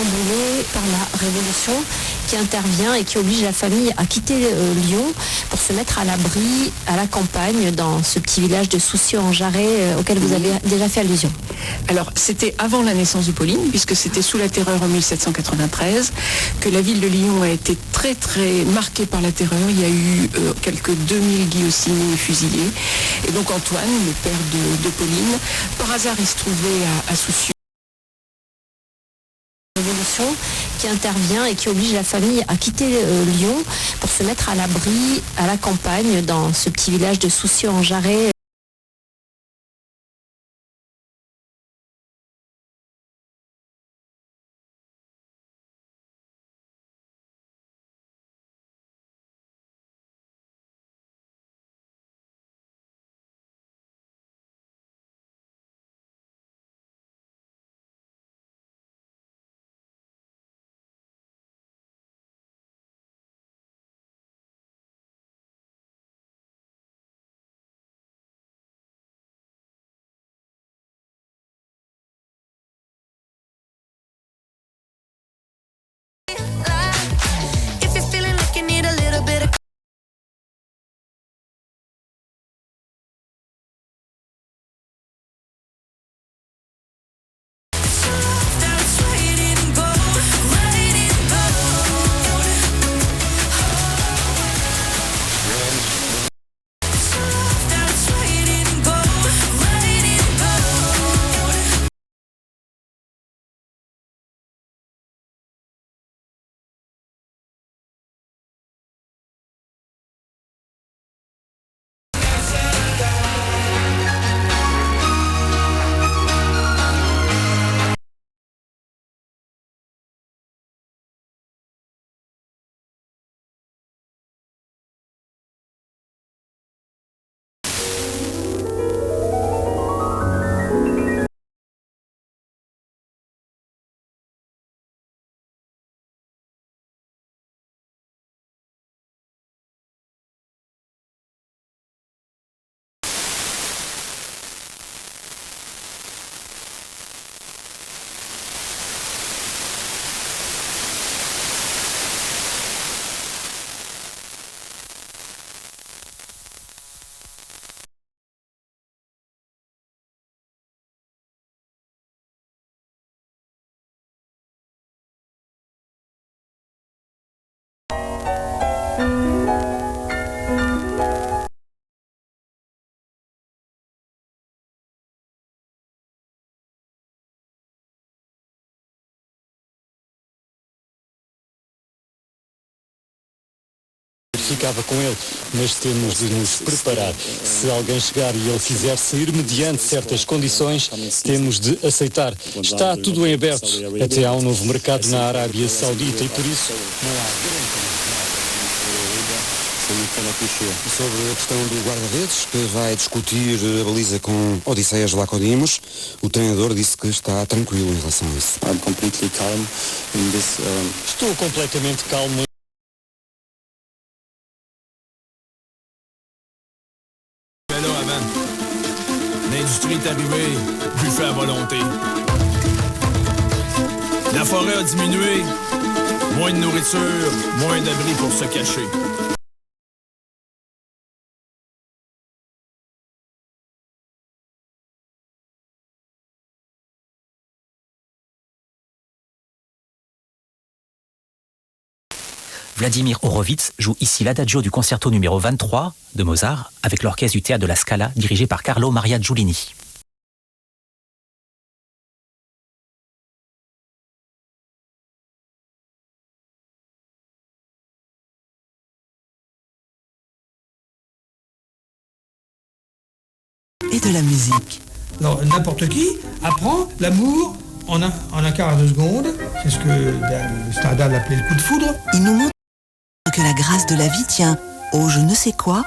chamboulé par la Révolution qui intervient et qui oblige la famille à quitter Lyon pour se mettre à l'abri à la campagne dans ce petit village de Soucieux-en-Jarret auquel vous avez déjà fait allusion. Alors, c'était avant la naissance de Pauline, puisque c'était sous la terreur en 1793 que la ville de Lyon a été très très marquée par la terreur. Il y a eu quelques 2000 guillotinés et fusillés. Et donc Antoine, le père de Pauline, par hasard il se trouvait à Soucieux. Révolution qui intervient et qui oblige la famille à quitter Lyon pour se mettre à l'abri à la campagne dans ce petit village de Soucieux-en-Jarret. Ficava com ele, mas temos de nos preparar. Se alguém chegar e ele quiser sair mediante certas condições, temos de aceitar. Está tudo em aberto. Até há um novo mercado na Arábia Saudita e por isso não há Sobre a questão do guarda-redes, que vai discutir a baliza com Odisseias Vlachodimos, o treinador disse que está tranquilo em relação a isso. Estou completamente calmo. L'industrie est arrivée, buffet à volonté. La forêt a diminué, moins de nourriture, moins d'abris pour se cacher. Vladimir Horowitz joue ici l'adagio du concerto numéro 23 de Mozart avec l'orchestre du Théâtre de la Scala dirigé par Carlo Maria Giulini. Et de la musique. Alors, n'importe qui apprend l'amour en un quart de seconde. C'est ce que Stendhal appelait le coup de foudre. Il nous montre que la grâce de la vie tient au je ne sais quoi.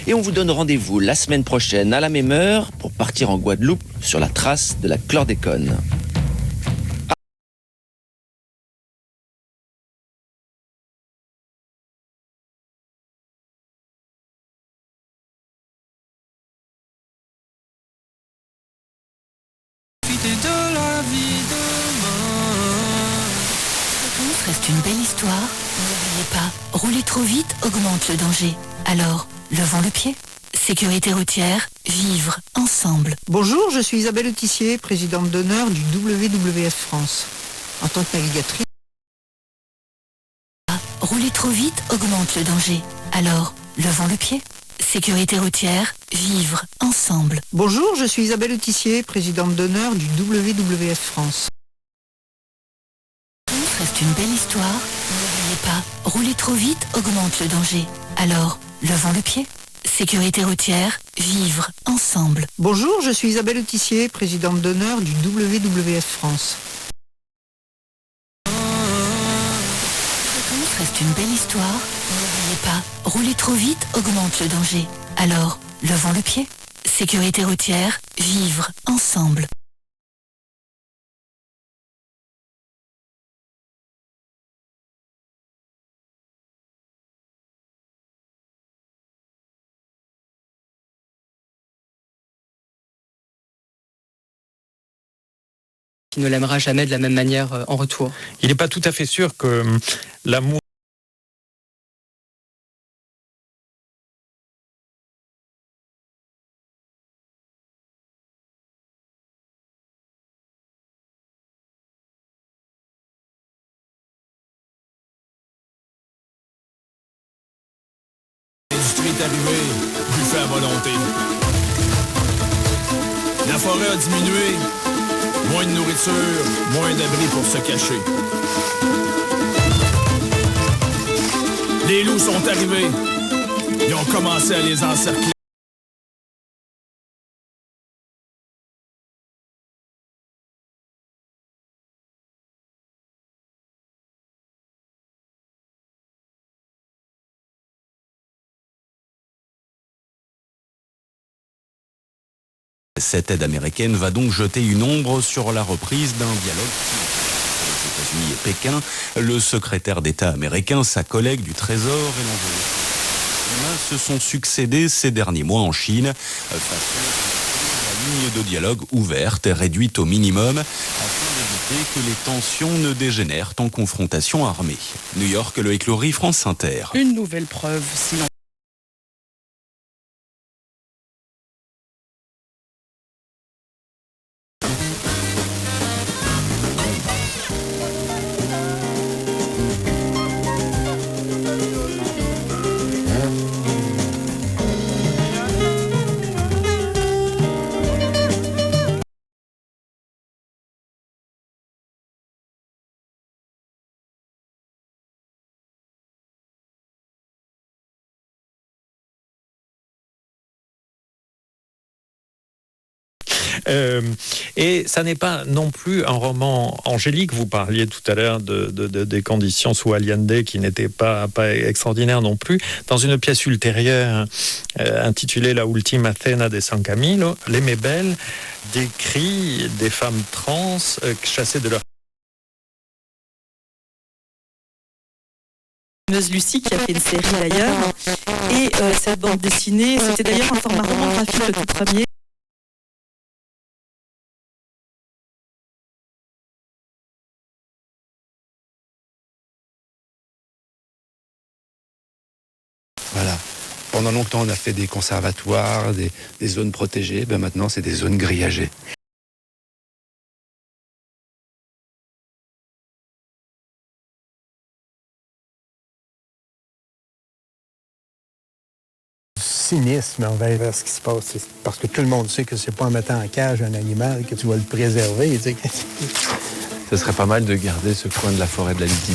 Et on vous donne rendez-vous la semaine prochaine à la même heure pour partir en Guadeloupe sur la trace de la chlordécone. Reste une belle histoire. N'oubliez pas, rouler trop vite augmente le danger. Alors, levons le pied. Sécurité routière, vivre ensemble. Bonjour, je suis Isabelle Autissier, présidente d'honneur du WWF France. En tant que navigatrice... Rouler trop vite augmente le danger. Alors, levons le pied. Sécurité routière, vivre ensemble. Bonjour, je suis Isabelle Autissier, présidente d'honneur du WWF France. Reste une belle histoire. N'oubliez pas, rouler trop vite augmente le danger. Alors, levons le pied. Sécurité routière, vivre ensemble. Bonjour, je suis Isabelle Autissier, présidente d'honneur du WWF France. Reste une belle histoire. N'oubliez pas, rouler trop vite augmente le danger. Alors, levons le pied. Sécurité routière, vivre ensemble. Qui ne l'aimera jamais de la même manière en retour. Il n'est pas tout à fait sûr que l'amour L'industrie est arrivée, buffet à volonté. La forêt a diminué. Moins de nourriture, moins d'abris pour se cacher. Les loups sont arrivés. Ils ont commencé à les encercler. Cette aide américaine va donc jeter une ombre sur la reprise d'un dialogue entre les États-Unis et Pékin. Le secrétaire d'État américain, sa collègue du Trésor et l'envoyé se sont succédés ces derniers mois en Chine, façon la ligne de dialogue ouverte et réduite au minimum afin d'éviter que les tensions ne dégénèrent en confrontation armée. New York, Loïc Laurie, France Inter. Une nouvelle preuve, sinon. Et ça n'est pas non plus un roman angélique. Vous parliez tout à l'heure des conditions sous Allende qui n'étaient pas extraordinaires non plus. Dans une pièce ultérieure intitulée La Ultima Cena de San Camilo, L'Aimé Belle décrit des femmes trans chassées de leur... Lucie qui a fait une série d'ailleurs. Et cette bande dessinée, c'était d'ailleurs un format roman graphique le tout premier. Voilà. Pendant longtemps, on a fait des conservatoires, des zones protégées. Ben maintenant, c'est des zones grillagées. Cynisme envers ce qui se passe. C'est parce que tout le monde sait que c'est pas en mettant en cage un animal que tu vas le préserver. Tu sais. Ce serait pas mal de garder ce coin de la forêt de la Lydie